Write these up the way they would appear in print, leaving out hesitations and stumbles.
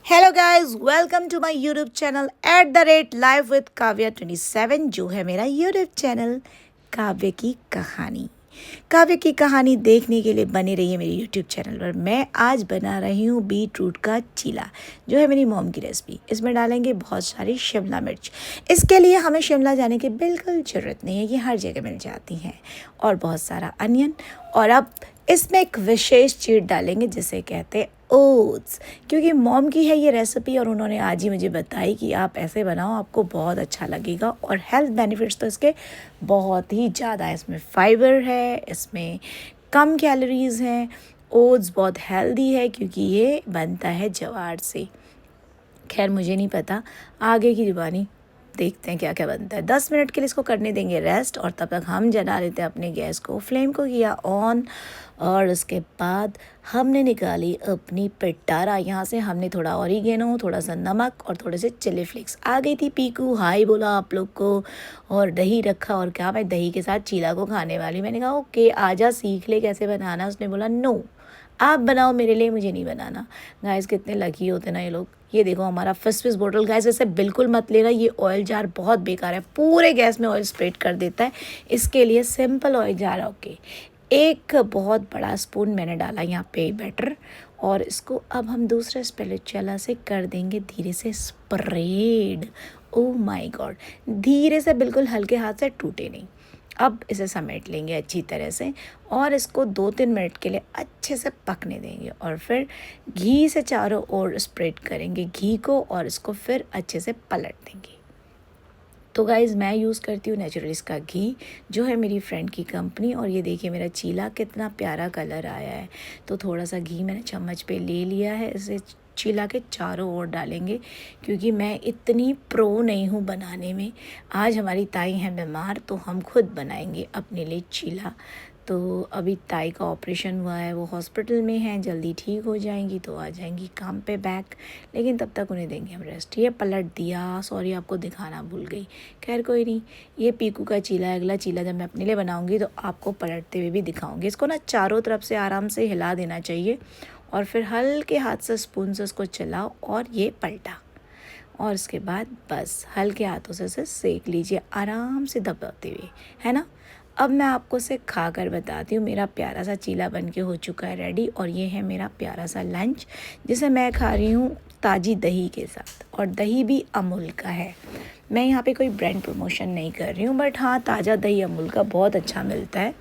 Hello guys, welcome to my YouTube channel @live with Kavya 27 जो है मेरा यूट्यूब चैनल। काव्य की कहानी देखने के लिए बने रहिए मेरे यूट्यूब चैनल पर। मैं आज बना रही हूँ बीट रूट का चीला, जो है मेरी मॉम की रेसिपी। इसमें डालेंगे बहुत सारी शिमला मिर्च। इसके लिए हमें शिमला जाने की बिल्कुल ज़रूरत नहीं है, ये हर जगह मिल जाती हैं। और बहुत सारा अनियन। और अब इसमें एक विशेष चीज़ डालेंगे जिसे कहते हैं ओट्स, क्योंकि मॉम की है ये रेसिपी और उन्होंने आज ही मुझे बताई कि आप ऐसे बनाओ, आपको बहुत अच्छा लगेगा। और हेल्थ बेनिफिट्स तो इसके बहुत ही ज़्यादा है। इसमें फाइबर है, इसमें कम कैलोरीज़ हैं। ओट्स बहुत हेल्दी है क्योंकि ये बनता है ज्वार से। खैर मुझे नहीं पता, आगे की जुबानी देखते हैं क्या क्या बनता है। 10 मिनट के लिए इसको करने देंगे रेस्ट, और तब तक हम जला लेते हैं अपने गैस को। फ्लेम को किया ऑन, और उसके बाद हमने निकाली अपनी पिटारा। यहाँ से हमने थोड़ा ऑरिगेनो, थोड़ा सा नमक और थोड़े से चिली फ्लेक्स। आ गई थी पीकू, हाय बोला आप लोग को। और दही रखा, और क्या मैं दही के साथ चीला को खाने वाली। मैंने कहा ओके आजा सीख ले कैसे बनाना। उसने बोला नो, आप बनाओ मेरे लिए, मुझे नहीं बनाना। गाइस कितने लकी होते ना ये लोग। ये देखो हमारा फिस बोतल। गाइस ऐसे बिल्कुल मत लेना, ये ऑयल जार बहुत बेकार है, पूरे गैस में ऑयल स्प्रेड कर देता है। इसके लिए सिंपल ऑयल जार। ओके, एक बहुत बड़ा स्पून मैंने डाला यहाँ पे बैटर, और इसको अब हम दूसरे स्पैचुला से कर देंगे धीरे से स्प्रेड। ओ माय गॉड, धीरे से, बिल्कुल हल्के हाथ से, टूटे नहीं। अब इसे समेट लेंगे अच्छी तरह से, और इसको 2-3 मिनट के लिए अच्छे से पकने देंगे। और फिर घी से चारों ओर स्प्रेड करेंगे घी को, और इसको फिर अच्छे से पलट देंगे। तो गाइज़ मैं यूज़ करती हूँ नेचुरलिस्ट का घी, जो है मेरी फ्रेंड की कंपनी। और ये देखिए मेरा चीला कितना प्यारा कलर आया है। तो थोड़ा सा घी मैंने चम्मच पे ले लिया है, इसे चीला के चारों ओर डालेंगे, क्योंकि मैं इतनी प्रो नहीं हूँ बनाने में। आज हमारी ताई हैं बीमार, तो हम खुद बनाएंगे अपने लिए चीला। तो अभी ताई का ऑपरेशन हुआ है, वो हॉस्पिटल में हैं, जल्दी ठीक हो जाएंगी तो आ जाएंगी काम पे बैक। लेकिन तब तक उन्हें देंगे हम रेस्ट। ये पलट दिया, सॉरी आपको दिखाना भूल गई। खैर कोई नहीं, ये पीकू का चीला है। अगला चीला जब मैं अपने लिए बनाऊंगी तो आपको पलटते हुए भी दिखाऊंगी। इसको ना चारों तरफ से आराम से हिला देना चाहिए, और फिर हल्के हाथ से स्पून से उसको चलाओ, और ये पलटा। और उसके बाद बस हल्के हाथों से इसे सेक लीजिए आराम से दबाते हुए, है ना। अब मैं आपको इसे खा कर बताती हूँ। मेरा प्यारा सा चीला बन के हो चुका है रेडी, और ये है मेरा प्यारा सा लंच, जिसे मैं खा रही हूँ ताज़ी दही के साथ। और दही भी अमूल का है। मैं यहाँ पे कोई ब्रांड प्रमोशन नहीं कर रही हूँ, बट हाँ ताज़ा दही अमूल का बहुत अच्छा मिलता है,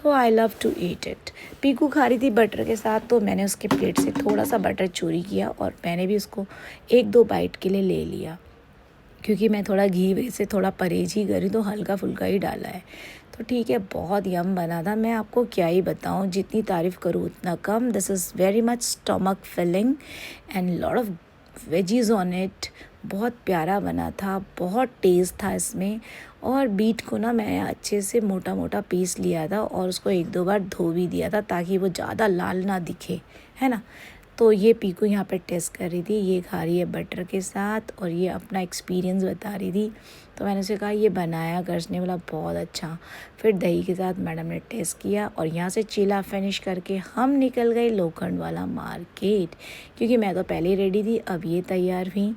तो I love to eat it. Piku खा रही थी बटर के साथ, तो मैंने उसके प्लेट से थोड़ा सा बटर चोरी किया, और मैंने भी उसको 1-2 बाइट के लिए ले लिया, क्योंकि मैं थोड़ा घी से थोड़ा परहेज ही करी, तो हल्का फुल्का ही डाला है। तो ठीक है, बहुत यम बना था। मैं आपको क्या ही बताऊं, जितनी तारीफ़ करूं उतना कम। This is very much stomach filling and lot of veggies on it. बहुत प्यारा बना था, बहुत टेस्ट था इसमें। और बीट को ना मैं अच्छे से मोटा मोटा पीस लिया था, और उसको 1-2 बार धो भी दिया था, ताकि वो ज़्यादा लाल ना दिखे, है ना। तो ये पीकू यहाँ पे टेस्ट कर रही थी, ये खा रही है बटर के साथ, और ये अपना एक्सपीरियंस बता रही थी। तो मैंने उसे कहा ये बनाया कर, उसने बोला बहुत अच्छा। फिर दही के साथ मैडम ने टेस्ट किया, और यहाँ से चीला फिनिश करके हम निकल गए लोखंड वाला मार्केट, क्योंकि मैं तो पहले ही रेडी थी, अब ये तैयार हुई।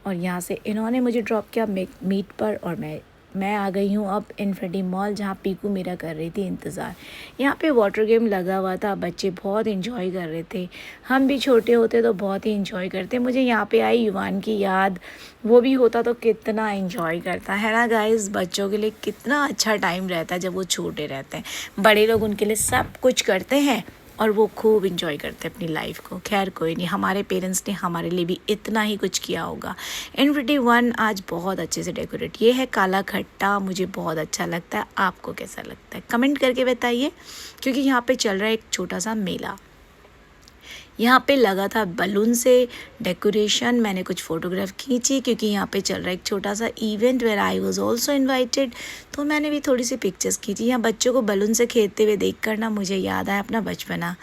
और यहाँ से इन्होंने मुझे ड्रॉप किया मीट पर, और मैं आ गई हूँ अब इन्फिनिटी मॉल, जहाँ पीकू मेरा कर रही थी इंतज़ार। यहाँ पे वाटर गेम लगा हुआ था, बच्चे बहुत इन्जॉय कर रहे थे। हम भी छोटे होते तो बहुत ही इन्जॉय करते। मुझे यहाँ पे आई युवान की याद, वो भी होता तो कितना इन्जॉय करता है ना गाइस। बच्चों के लिए कितना अच्छा टाइम रहता है जब वो छोटे रहते हैं। बड़े लोग उनके लिए सब कुछ करते हैं, और वो खूब इंजॉय करते हैं अपनी लाइफ को। खैर कोई नहीं, हमारे पेरेंट्स ने हमारे लिए भी इतना ही कुछ किया होगा। इन्फिनिटी 1 आज बहुत अच्छे से डेकोरेट। ये है काला खट्टा, मुझे बहुत अच्छा लगता है। आपको कैसा लगता है कमेंट करके बताइए, क्योंकि यहाँ पे चल रहा है एक छोटा सा मेला। यहाँ पे लगा था बलून से डेकोरेशन। मैंने कुछ फ़ोटोग्राफ खींची, क्योंकि यहाँ पे चल रहा है एक छोटा सा event where I was also invited. तो मैंने भी थोड़ी सी पिक्चर्स खींची। यहाँ बच्चों को बलून से खेलते हुए देख कर ना मुझे याद आया अपना बचपना।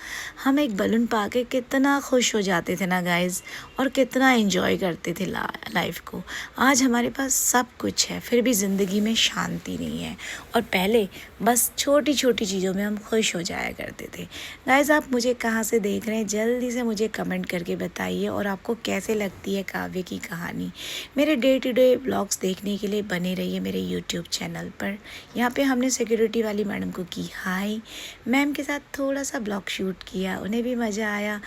हम एक बलून पा के कितना खुश हो जाते थे ना गाइज़, और कितना एंजॉय करते थे लाइफ को। आज हमारे पास सब कुछ है फिर भी ज़िंदगी में शांति नहीं है, और पहले बस छोटी छोटी चीज़ों में हम खुश हो जाया करते थे। गाइज़, आप मुझे कहाँ से देख रहे हैं जल्दी से मुझे कमेंट करके बताइए, और आपको कैसे लगती है काव्य की कहानी। मेरे डे टू डे व्लॉग्स देखने के लिए बने रहिए मेरे यूट्यूब चैनल पर। यहाँ पे हमने सिक्योरिटी वाली मैडम को की हाय, मैम के साथ थोड़ा सा ब्लॉग शूट किया, उन्हें भी मज़ा आया।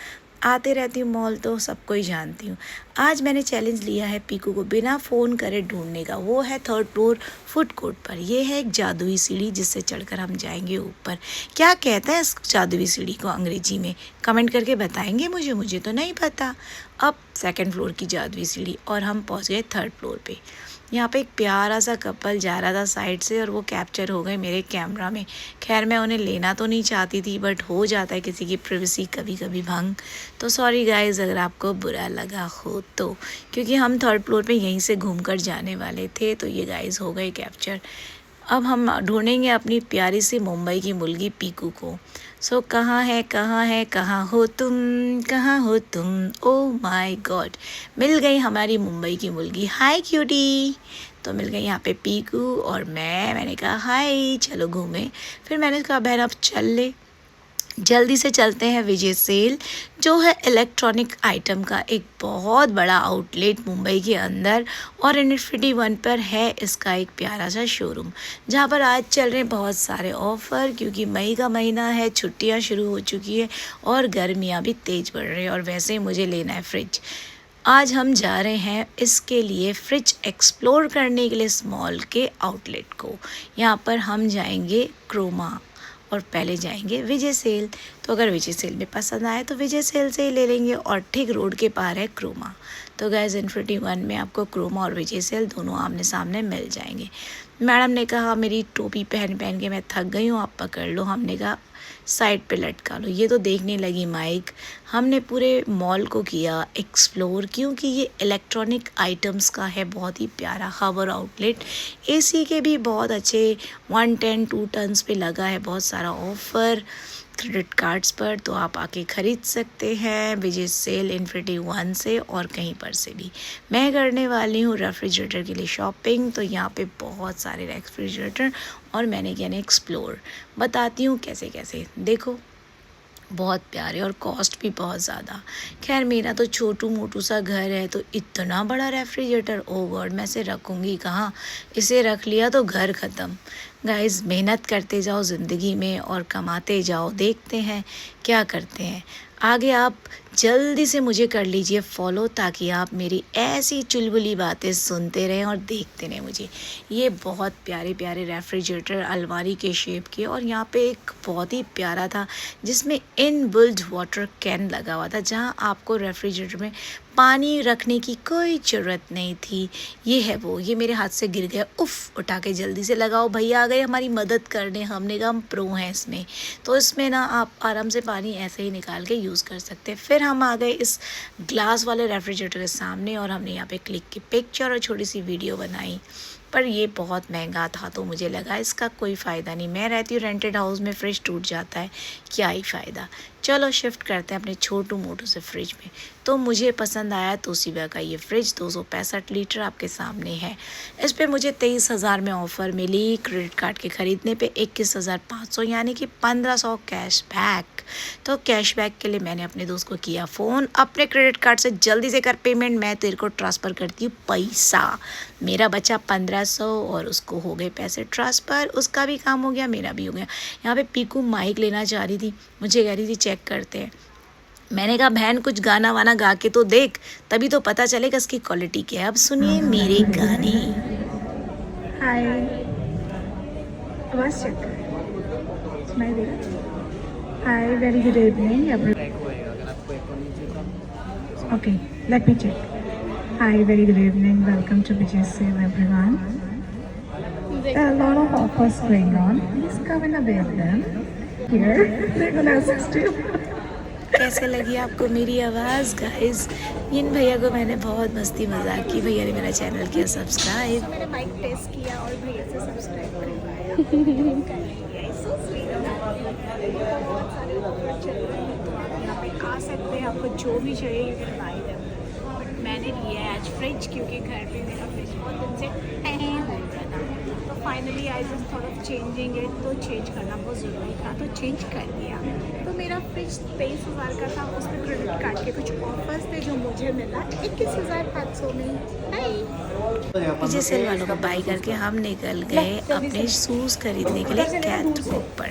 आते रहती हूँ मॉल तो सबको ही जानती हूँ। आज मैंने चैलेंज लिया है पीकू को बिना फ़ोन करे ढूंढने का। वो है 3rd फ्लोर फूड कोर्ट पर। ये है एक जादुई सीढ़ी जिससे चढ़कर हम जाएंगे ऊपर। क्या कहते हैं इस जादुई सीढ़ी को अंग्रेजी में? कमेंट करके बताएंगे मुझे तो नहीं पता। अब 2nd फ्लोर की जादुई सीढ़ी, और हम पहुँच गए 3rd फ्लोर पे। यहाँ पे एक प्यारा सा कपल जा रहा था साइड से, और वो कैप्चर हो गए मेरे कैमरा में। खैर मैं उन्हें लेना तो नहीं चाहती थी, बट हो जाता है किसी की प्राइवेसी कभी कभी भंग। तो सॉरी गाइज अगर आपको बुरा लगा हो तो, क्योंकि हम 3rd फ्लोर पे यहीं से घूमकर जाने वाले थे। तो ये गाइज हो गए कैप्चर। अब हम ढूंढेंगे अपनी प्यारी सी मुंबई की मुर्गी पीकू को। सो कहाँ है कहाँ हो तुम, ओ माय गॉड, मिल गई हमारी मुंबई की मुर्गी। हाय क्यूटी। तो मिल गई यहाँ पे पीकू और मैंने कहा हाय चलो घूमें। फिर मैंने कहा बहन अब चल ले, जल्दी से चलते हैं विजय सेल, जो है इलेक्ट्रॉनिक आइटम का एक बहुत बड़ा आउटलेट मुंबई के अंदर, और इन्फिनिटी 1 पर है इसका एक प्यारा सा शोरूम, जहाँ पर आज चल रहे हैं बहुत सारे ऑफ़र, क्योंकि मई का महीना है, छुट्टियाँ शुरू हो चुकी है और गर्मियाँ भी तेज़ बढ़ रही है। और वैसे ही मुझे लेना है फ्रिज। आज हम जा रहे हैं इसके लिए फ्रिज एक्सप्लोर करने के लिए इस मॉल के आउटलेट को। यहाँ पर हम जाएंगे क्रोमा, और पहले जाएंगे विजय सेल। तो अगर विजय सेल में पसंद आए तो विजय सेल से ही ले लेंगे, और ठीक रोड के पार है क्रोमा। तो गाइस इन्फिनिटी 1 में आपको क्रोमा और विजय सेल दोनों आमने सामने मिल जाएंगे। मैडम ने कहा मेरी टोपी पहन के मैं थक गई हूँ, आप पकड़ लो। हमने कहा साइड पे लटका लो। ये तो देखने लगी माइक। हमने पूरे मॉल को किया एक्सप्लोर, क्योंकि ये इलेक्ट्रॉनिक आइटम्स का है बहुत ही प्यारा हब और आउटलेट। एसी के भी बहुत अच्छे 110 2 टन्स पे लगा है बहुत सारा ऑफ़र क्रेडिट कार्ड्स पर, तो आप आके ख़रीद सकते हैं विजय सेल इन्फिनिटी 1 से और कहीं पर से भी। मैं करने वाली हूँ रेफ्रिजरेटर के लिए शॉपिंग। तो यहाँ पे बहुत सारे रेफ्रिजरेटर, और मैंने किया एक्सप्लोर। बताती हूँ कैसे कैसे। देखो बहुत प्यारे, और कॉस्ट भी बहुत ज़्यादा। खैर मेरा तो छोटू मोटू सा घर है, तो इतना बड़ा रेफ्रिजरेटर, ओ गॉड मैं इसे रखूँगी कहाँ? इसे रख लिया तो घर ख़त्म। गाइस मेहनत करते जाओ ज़िंदगी में और कमाते जाओ। देखते हैं क्या करते हैं आगे। आप जल्दी से मुझे कर लीजिए फॉलो, ताकि आप मेरी ऐसी चुलबुली बातें सुनते रहें और देखते रहें मुझे। ये बहुत प्यारे प्यारे रेफ्रिजरेटर अलमारी के शेप के, और यहाँ पे एक बहुत ही प्यारा था जिसमें इनबिल्ट वाटर कैन लगा हुआ था, जहाँ आपको रेफ्रिजरेटर में पानी रखने की कोई ज़रूरत नहीं थी। ये है वो, ये मेरे हाथ से गिर गया, उफ़ उठा के जल्दी से लगाओ। भैया आ गए हमारी मदद करने, हमने कहा हम प्रो हैं इसमें। तो इसमें ना आप आराम से पानी ऐसे ही निकाल के यूज़ कर सकते हैं। फिर हम आ गए इस ग्लास वाले रेफ्रिजरेटर के सामने, और हमने यहाँ पे क्लिक की पिक्चर और छोटी सी वीडियो बनाई। पर ये बहुत महंगा था, तो मुझे लगा इसका कोई फ़ायदा नहीं। मैं रहती हूँ रेंटेड हाउस में, फ्रिज टूट जाता है, क्या ही फ़ायदा। चलो शिफ्ट करते हैं अपने छोटू मोटू से फ्रिज में। तो मुझे पसंद आया तोशिबा का ये फ्रिज 265 लीटर आपके सामने है। इस पे मुझे 23,000 में ऑफ़र मिली। क्रेडिट कार्ड के ख़रीदने पे 21,500 यानी कि 1,500 कैशबैक। तो कैशबैक के लिए मैंने अपने दोस्त को किया फ़ोन, अपने क्रेडिट कार्ड से जल्दी से कर पेमेंट, मैं तेरे को ट्रांसफ़र करती हूँ पैसा। मेरा बचा 1,500 और उसको हो गए पैसे ट्रांसफ़र। उसका भी काम हो गया, मेरा भी हो गया। यहाँ पे पीकू माइक लेना चाह रही थी, मुझे कह रही थी चेक करते हैं। मैंने कहा बहन कुछ गाना वाना गा के तो देख, तभी तो पता चलेगा इसकी क्वालिटी क्या है। अब सुनिए मेरे गाने। हाय, आवाज़ चेक कर, सुनाई दे रहा? Hi, very good evening everyone. Okay, let me check. Hi, very good evening. Welcome to Vijay Sale, everyone. There are a lot of offers going on. Please come and avail them. Here, they're gonna assist you. कैसे लगी आपको मेरी आवाज़ guys. इन भैया को मैंने बहुत मस्ती मजाक की, भैया ने मेरा चैनल किया सब्सक्राइब। मैंने माइक टेस्ट किया और भैया से सब्सक्राइब करवाया। So sweet. बहुत सारे ऑफर चल रहे हैं तो आप यहाँ पे आ सकते हैं, आपको जो भी चाहिए you can buy them. But मैंने लिया है आज फ्रिज, क्योंकि घर पे मेरा फ्रिज बहुत दिन से हो रहा था। तो finally I just thought of changing it, तो चेंज करना बहुत ज़रूरी था तो चेंज कर दिया। तो मेरा फ्रिज 23,000 का था, उस पर क्रेडिट कार्ड के कुछ ऑफर्स थे जो मुझे मिला 21,500 में। पीछे सेल वालों को बाई करके हम निकल गए अपने शूज़ खरीदने के लिए कैट वॉक पर।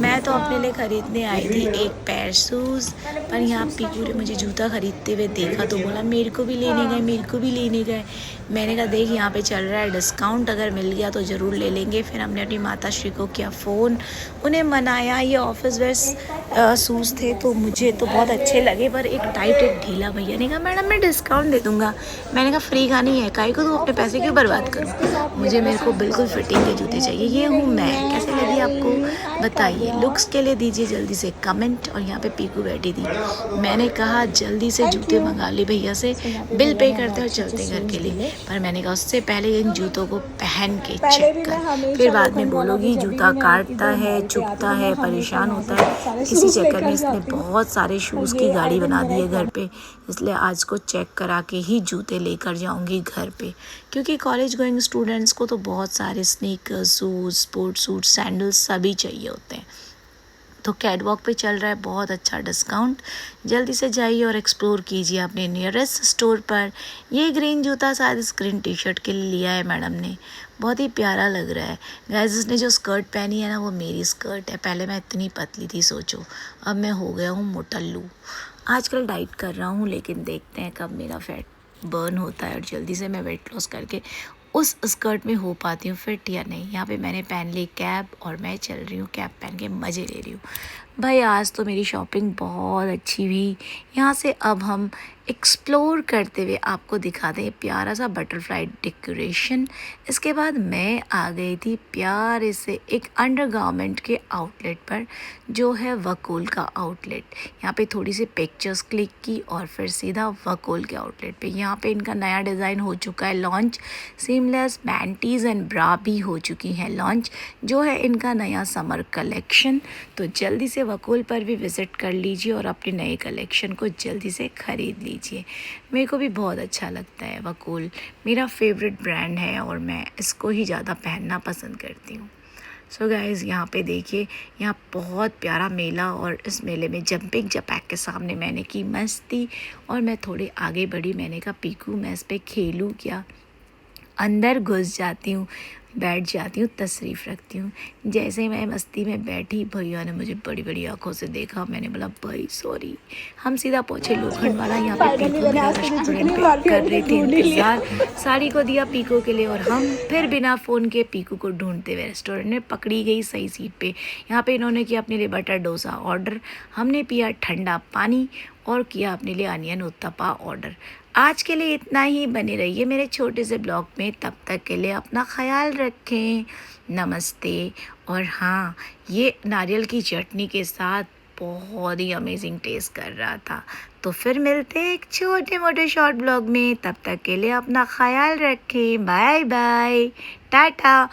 मैं तो अपने लिए खरीदने आई थी एक पैर शूज़, पर यहाँ पीकू ने मुझे जूता खरीदते हुए देखा तो बोला मेरे को भी लेने गए, मेरे को भी लेने गए। मैंने कहा देख यहाँ पे चल रहा है डिस्काउंट, अगर मिल गया तो ज़रूर ले लेंगे। फिर हमने अपनी माता श्री को किया फ़ोन, उन्हें मनाया। ये ऑफिस वेयर शूज़ थे तो मुझे तो बहुत अच्छे लगे, पर एक टाइट एक ढीला। भैया ने कहा मैडम मैं डिस्काउंट दे दूँगा। मैंने कहा फ्री का नहीं है, काहे को तो अपने पैसे क्यों बर्बाद करूँ, मुझे मेरे को बिल्कुल फिटिंग के जूते चाहिए। ये हूँ मैं। कैसे लगी आपको बताइए, लुक्स के लिए दीजिए जल्दी से कमेंट। और यहाँ पे पीकू बैठी थी, मैंने कहा जल्दी से जूते मंगा ली भैया से, बिल पे करते और चलते घर के लिए। पर मैंने कहा उससे पहले इन जूतों को पहन के चेक कर, फिर बाद में बोलोगी जूता काटता है, चुभता है, परेशान होता है। इसी चक्कर में इसने बहुत सारे शूज़ की गाड़ी बना दी है घर पे, इसलिए आज को चेक करा के ही जूते लेकर जाऊंगी घर पे, क्योंकि कॉलेज गोइंग स्टूडेंट्स को तो बहुत सारे sneakers, shoes, sports suit, sandals सभी चाहिए होते हैं। तो कैटवॉक पे चल रहा है बहुत अच्छा डिस्काउंट, जल्दी से जाइए और एक्सप्लोर कीजिए अपने नियरेस्ट स्टोर पर। ये ग्रीन जूता शायद इस ग्रीन टी शर्ट के लिए लिया है मैडम ने, बहुत ही प्यारा लग रहा है। गाइस इसने जो स्कर्ट पहनी है ना वो मेरी स्कर्ट है। पहले मैं इतनी पतली थी सोचो, अब मैं हो गया हूँ मोटल्लू। आजकल डाइट कर रहा हूँ, लेकिन देखते हैं कब मेरा फैट बर्न होता है और जल्दी से मैं वेट लॉस करके उस स्कर्ट में हो पाती हूँ फिट या नहीं। यहाँ पे मैंने पहन ली कैप और मैं चल रही हूँ कैप पहन के मज़े ले रही हूँ। भाई आज तो मेरी शॉपिंग बहुत अच्छी हुई। यहाँ से अब हम एक्सप्लोर करते हुए आपको दिखा दें प्यारा सा बटरफ्लाई डेकोरेशन। इसके बाद मैं आ गई थी प्यारे से एक अंडरगारमेंट के आउटलेट पर, जो है वकोल का आउटलेट। यहाँ पे थोड़ी सी पिक्चर्स क्लिक की और फिर सीधा वकोल के आउटलेट पे। यहाँ पे इनका नया डिज़ाइन हो चुका है लॉन्च, सीमलेस पैंटीज़ एंड ब्रा भी हो चुकी हैं लॉन्च, जो है इनका नया समर कलेक्शन। तो जल्दी से वकोल पर भी विज़िट कर लीजिए और अपने नए कलेक्शन को जल्दी से ख़रीद लीजिए। मेरे को भी बहुत अच्छा लगता है वकोल, मेरा फेवरेट ब्रांड है और मैं इसको ही ज़्यादा पहनना पसंद करती हूँ। सो गाइज़ यहाँ पे देखिए, यहाँ बहुत प्यारा मेला, और इस मेले में जंपिंग जपैक के सामने मैंने की मस्ती और मैं थोड़े आगे बढ़ी। मैंने कहा पीकू मैं इस पर खेलूँ क्या, अंदर घुस जाती हूँ, बैठ जाती हूँ, तशरीफ़ रखती हूँ। जैसे ही मैं मस्ती में बैठी भैया ने मुझे बड़ी बड़ी आंखों से देखा। मैंने बोला भाई सॉरी। हम सीधा पहुँचे लोखंड वाला। यहाँ पे पीको मेरा रेस्टोरेंट पे कर रहे थे इंतज़ार। साड़ी को दिया पीको के लिए और हम फिर बिना फ़ोन के पीको को ढूंढते हुए रेस्टोरेंट में पकड़ी गई सही सीट पे। यहाँ पे इन्होंने किया अपने लिए बटर डोसा ऑर्डर, हमने पिया ठंडा पानी और किया अपने लिए अनियन उत्तपा ऑर्डर। आज के लिए इतना ही, बने रहिए मेरे छोटे से ब्लॉग में। तब तक के लिए अपना ख्याल रखें, नमस्ते। और हाँ, ये नारियल की चटनी के साथ बहुत ही अमेजिंग टेस्ट कर रहा था। तो फिर मिलते हैं एक छोटे मोटे शॉर्ट ब्लॉग में। तब तक के लिए अपना ख्याल रखें, बाय बाय, टाटा।